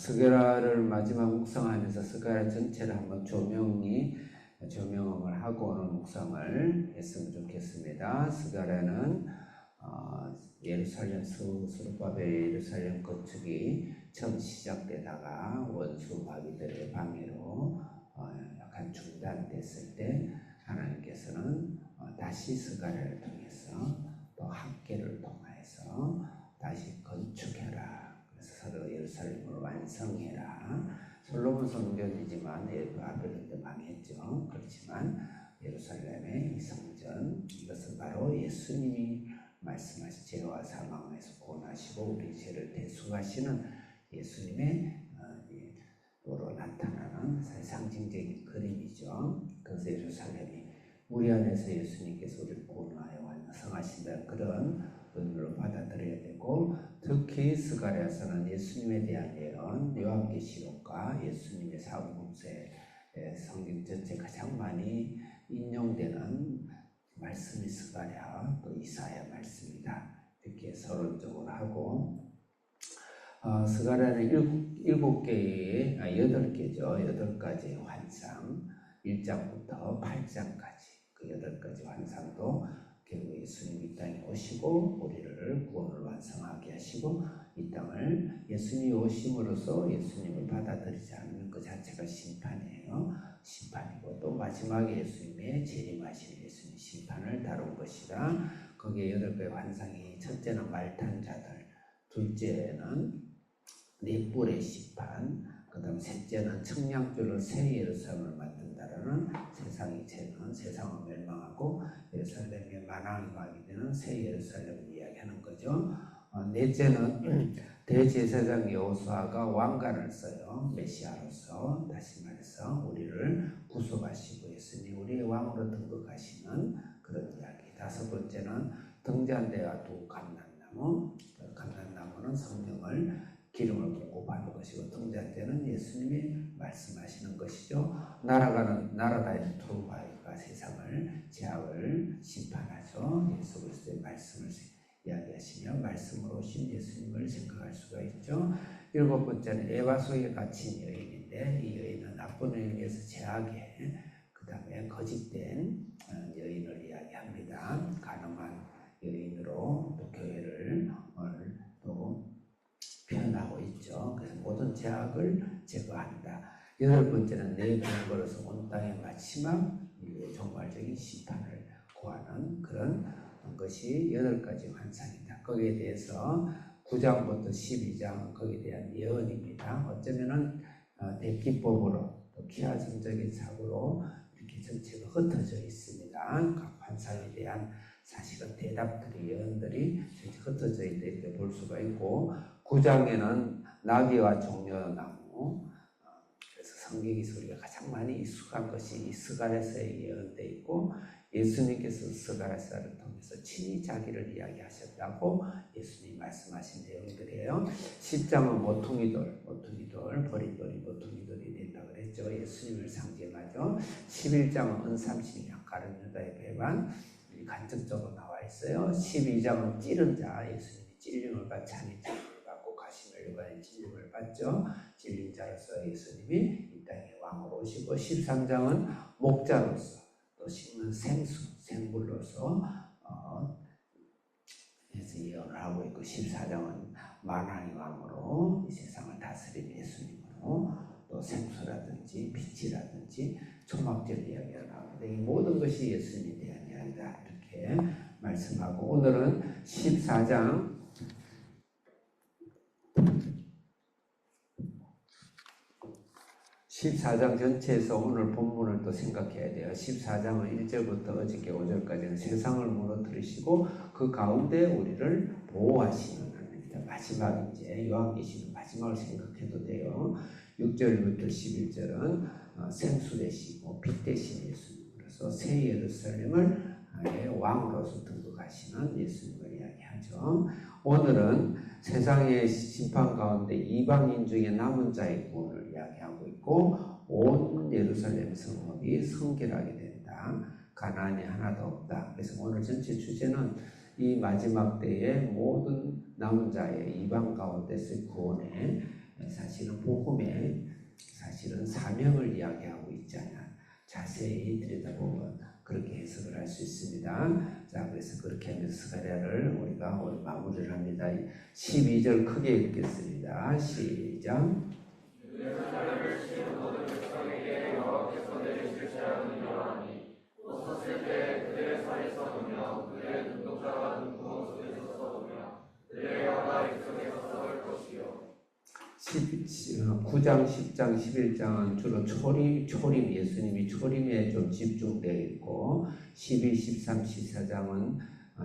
스가랴를 마지막 묵상하면서 스가랴 전체를 한번 조명을 하고 오늘 묵상을 했으면 좋겠습니다. 스가랴는 예루살렘 스룹바벨 예루살렘 건축이 처음 시작되다가 원수 마귀들의 방해로 약간 중단됐을 때 하나님께서는 다시 스가랴를 통해서 또 학계를 통해서 다시 건축해라. 그래서 서로 예루살렘을 완성해라. 솔로몬 성전이지만 바벨론도 망했죠. 그렇지만 예루살렘의 이 성전, 이것은 바로 예수님이 말씀하신 죄와 사망에서 구원하시고 우리 죄를 대속하시는 예수님의 으로 나타나는 상징적인 그림이죠. 그래서 예루살렘이 우리 안에서 예수님께서 우리를 구원하여 완성하신다는 그런 의미로 받아들여야 되고, 특히 스가랴서는 예수님에 대한 예언, 요한계시록과 예수님의 사후공세 성경 전체 가장 많이 인용되는 말씀이 스가랴 또 이사야 말씀이다. 이렇게 서론적으로 하고, 스가랴는 8가지의 환상, 1장부터 8장까지 그 8가지 환상도 결국 예수님이 이 땅에 오시고 우리를 구원을 완성하게 하시고, 이 땅을 예수님이 오심으로써 예수님을 받아들이지 않는 그 자체가 심판이에요. 심판이고, 또 마지막에 예수님의 재림하신 예수님의 심판을 다룬 것이라. 거기에 8가지 환상이, 첫째는 말탄 자들, 둘째는 넷불의 심판, 그 다음 셋째는 청량줄로 새 예루살렘을 만든다라는 세상이 죄는 세상은 멸망하고 예루살렘의 만왕이 가게 되는 새 예루살렘을 이야기하는 거죠. 넷째는 대제사장 여호수아가 왕관을 써요. 메시아로서, 다시 말해서 우리를 구속하시고 예수님 우리의 왕으로 등극하시는 그런 이야기. 다섯 번째는 등잔대와 두 감람나무, 감람나무는 성령을 기름을 공급하는 것이고, 등잔대는 예수님이 말씀하시는 것이죠. 날아다니는 두루마리가 세상을 죄악을 심판하죠. 예수 그리스도의 말씀을 이야기하시며 말씀으로 오신 예수님을 생각할 수가 있죠. 7번째는 에바 속에 갇힌 여인인데, 이 여인은 나쁜 의미에서 죄악에, 그 다음에 거짓된 여인을 이야기합니다. 가늠한 여인으로 또 교회를 또 표현하고 있죠. 그래서 모든 죄악을 제거한다. 8번째는 내 병을 걸어서 온 땅의 마지막 인류의 종말적인 심판을 구하는 그런 것이 8가지 환상이다. 거기에 대해서 9장부터 12장 거기에 대한 예언입니다. 어쩌면은 대기법으로 또 기하성적인 사고로 이렇게 전체가 흩어져 있습니다. 각 환상에 대한 사실은 대답들이, 예언들이 흩어져 있다 이렇게 볼 수가 있고, 9장에는 나귀와 종려나무, 그래서 성경에서 우리가 가장 많이 익숙한 것이 이 스가랴서에 예언되어 있고, 예수님께서 스가랴서를 통해서 친히 자기를 이야기하셨다고 예수님이 말씀하신 내용들이에요. 10장은 모퉁이돌, 버린 돌이 모퉁이돌이 된다고 그랬죠. 예수님을 상징하죠. 11장은 은삼십냥, 가룟 유다의 배반, 간접적으로 나와 있어요. 12장은 찌른 자, 예수님이 찔림을 받지 않으심을 받고 가시멜 유관의 찔림을 받죠. 찔린 자로서 예수님이 이 땅에 왕으로 오시고, 13장은 목자로서 또 심는 생물로서 예언을 하고 있고, 14장은 만왕의 왕으로 이 세상을 다스린 예수님으로 또 생수라든지 빛이라든지 초막절 이야기가 나오는데, 이 모든 것이 예수님에 대한 이야기다 이렇게 말씀하고, 오늘은 14장 전체에서 오늘 본문을 또 생각해야 돼요. 14장은 1절부터 어저께 5절까지는 세상을 무너뜨리시고 그 가운데 우리를 보호하시는 하나님입니다. 마지막 이제 요한계시록 마지막을 생각해도 돼요. 6절부터 11절은 생수 되시고 빛 되신 예수님으로서 새 예루살렘을 왕으로서 등극하시는 예수님을 이야기하죠. 오늘은 세상의 심판 가운데 이방인 중에 남은 자의 구원을 이야기하고 있고, 온 예루살렘 성읍이 성결하게 된다. 가나안이 하나도 없다. 그래서 오늘 전체 주제는 이 마지막 때의 모든 남은 자의 이방 가운데서의 구원의 사실은 복음에 사실은 사명을 이야기하고 있잖아. 자세히 들여다보면 그렇게 해석을 할 수 있습니다. 자, 그래서 그렇게 하면서 스가랴를 우리가 오늘 마무리를 합니다. 12절 크게 읽겠습니다. 시작. (9장) (10장) (11장은) 주로 초림 예수님이 초림에 좀 집중되어 있고 12, 13, 14장은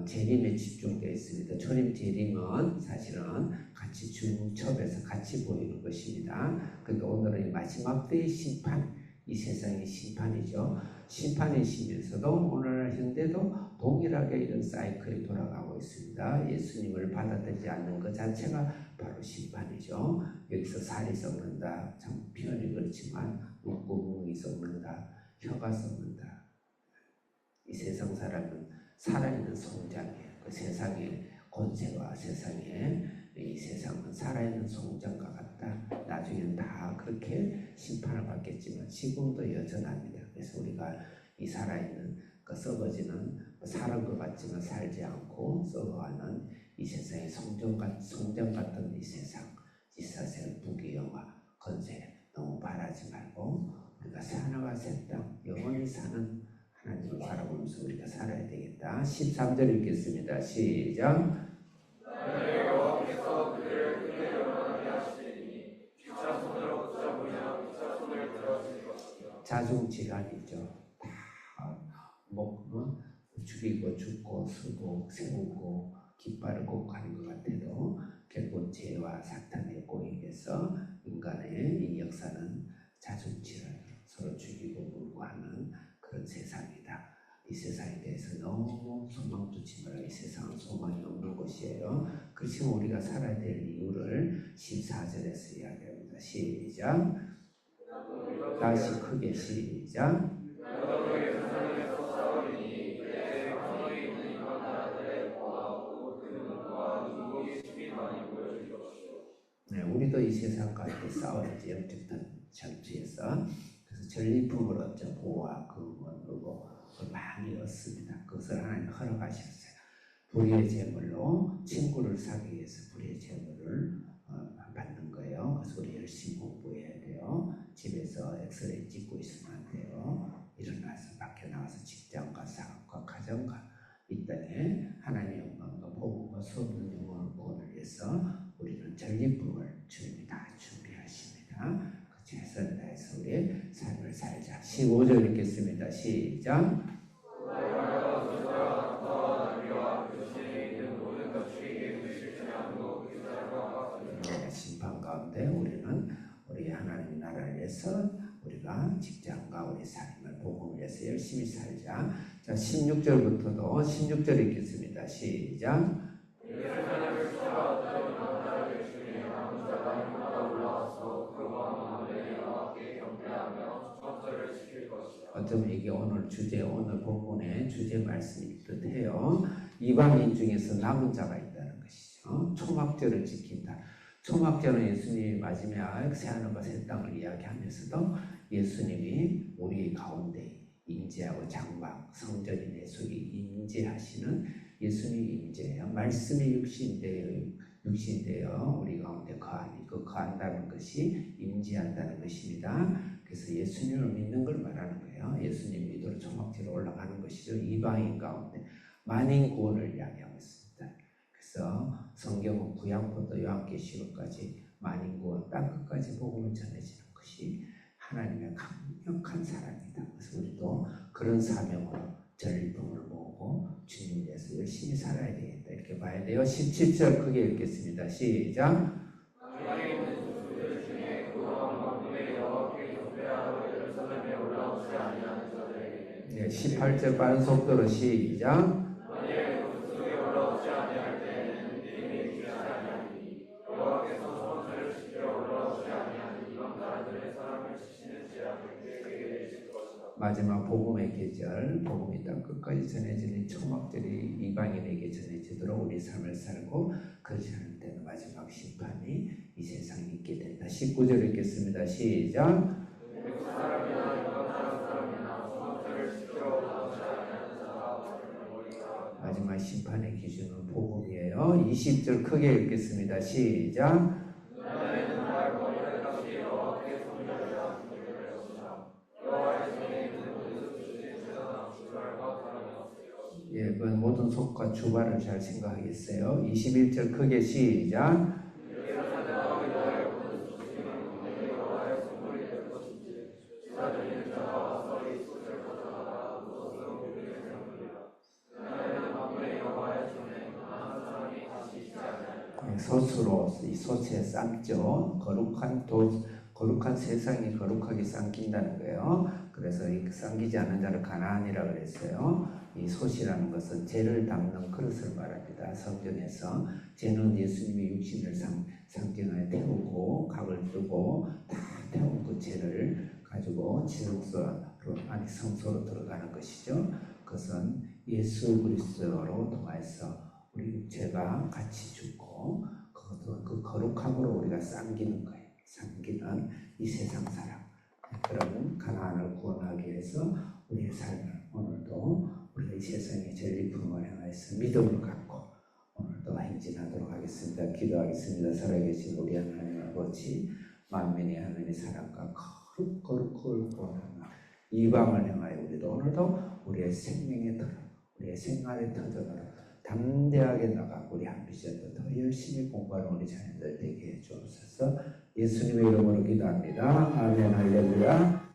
재림에 집중되어 있습니다. 초림 재림은 사실은 같이 중첩에서 같이 보이는 것입니다. 그러니까 오늘은 마지막 때의 심판, 이 세상의 심판이죠. 심판이시면서도 오늘 현대도 동일하게 이런 사이클이 돌아가고 있습니다. 예수님을 받아들이지 않는 것 자체가 바로 심판이죠. 여기서 살이 썩는다. 참 표현이 그렇지만 눈구멍이 썩는다. 혀가 썩는다. 이 세상 사람은 살아있는 송장이에요. 그 세상의 권세와 이 세상은 살아있는 송장과 같다. 나중에는 다 그렇게 심판을 받겠지만 지금도 여전합니다. 그래서 우리가 이 살아있는 썩어지는 사는 것 같지만 살지 않고 썩어가는 이 세상의 성전 같은 이 세상 부귀영화 권세 너무 바라지 말고 우리가 하나가 새 땅 영원히 사는 하나님을 바라보면서 우리가 살아야 되겠다. 13절 읽겠습니다. 시작. 자중질환이죠. 죽이고 죽고 쓰고 세우고 깃발을 꽂고 하는 것 같아도 결국 죄와 사탄의 꼬임에서 인간의 이 역사는 자중질환 서로 죽이고 물고 하는 그런 세상이다. 이 세상에 대해서 너무 소망 두지 말라. 이 세상은 소망이 없는 곳이에요. 그렇지만 우리가 살아야 될 이유를 14절에서 이야기합니다. 시작. 다시 크게 시작. 네, 우리도 이 세상 가운데 싸워야지. 영적 전투에서. 그래서 전리품을 얻자. 보화, 금은, 의고 많이 얻습니다. 그것을 하나님 허락하셨어요. 불의의 제물로 친구를 사기 위해서 불의의 제물을 받는 거예요. 그래서 우리 열심히 공부해야 돼요. 집에서 엑스레이 찍고 있으면 안 돼요. 일어나서 밖에 나가서 직장과 사업과 가정과 이 땅에 하나님의 영광과 복음과 수없는 영혼을 구원을 위해서 우리는 전리품을 주님이 다 준비하십니다. 그 최선을 다해서 우리의 삶을 살자. 15절 읽겠습니다. 시작. 심판 가운데 우리는 우리 하나님 나라를 위해서 우리가 직장과 우리 삶을 복음을 위해서 열심히 살자. 자, 16절부터도 16절 읽겠습니다. 시작. 어쩌면 이게 오늘 본문의 주제 말씀이 뜻해요. 이방인 중에서 남은 자가 있다는 것이죠. 초막절을 지킨다. 초막절은 예수님이 마지막 새하늘과 새 땅을 이야기하면서도 예수님이 우리 가운데 임재하고 장막 성전이 내 속에 임재하시는 예수님 임재예요. 말씀이 육신되어 우리 가운데 거하니 그 거한다는 것이 임재한다는 것입니다. 그래서 예수님을 믿는 걸 말하는 거예요. 예수님 믿으러 초막절에 올라가는 것이죠. 이방인 가운데 만인 구원을 이야기하고 있습니다. 그래서 성경은 구약부터 요한계시록까지 만인 구원 땅끝까지 복음을 전해지는 것이 하나님의 강력한 사랑이다. 그래서 우리도 그런 사명으로 전리품을 모으고 주님을 위해서 열심히 살아야 되겠다. 이렇게 봐야 돼요. 17절 크게 읽겠습니다. 시작. 네, 18절 빠른 속도로 시작. 마지막 복음의 계절, 복음이 땅 끝까지 전해지는 초막절이 이방인에게 전해지도록 우리 삶을 살고 그렇지 않을 때는 마지막 심판이 이 세상에 있게 된다. 19절 읽겠습니다. 시작. 마지막 심판의 기준은 복음이에요. 20절 크게 읽겠습니다. 시작. 예, 그 모든 속과 주발을 잘 생각하겠어요. 21절 크게 시작. 솥으로 이 솥에 삶죠. 거룩한 세상이 거룩하게 삶긴다는 거예요. 그래서 이 삶기지 않은 자를 가나안이라 그랬어요. 이 솥이라는 것은 죄를 담는 그릇을 말합니다. 성경에서 죄는 예수님이 육신을 상징하여 태우고 각을 뜨고 다 태운 그 죄를 가지고 지성소로 아니 성소로 들어가는 것이죠. 그것은 예수 그리스도로 통해서 우리 죄가 같이 죽고 그것도 그 거룩함으로 우리가 삶기는 거예요. 삶기는 이 세상 사람. 그러면 가나안을 구원하기 위해서 우리의 삶을 오늘도 우리가 이 세상의 전리품을 향해서 믿음을 갖고 오늘도 행진하도록 하겠습니다. 기도하겠습니다. 살아계신 우리 하나님 아버지, 만민의 하나님의 사랑과 거룩하는 이방을 향하여 우리도 오늘도 우리의 생명의 터로, 우리의 생활의 터전으로 담대하게 나가고 우리 한 비전도 더 열심히 공부하는 우리 자녀들 되게 해주옵소서. 예수님의 이름으로 기도합니다. 아멘. 할렐루야.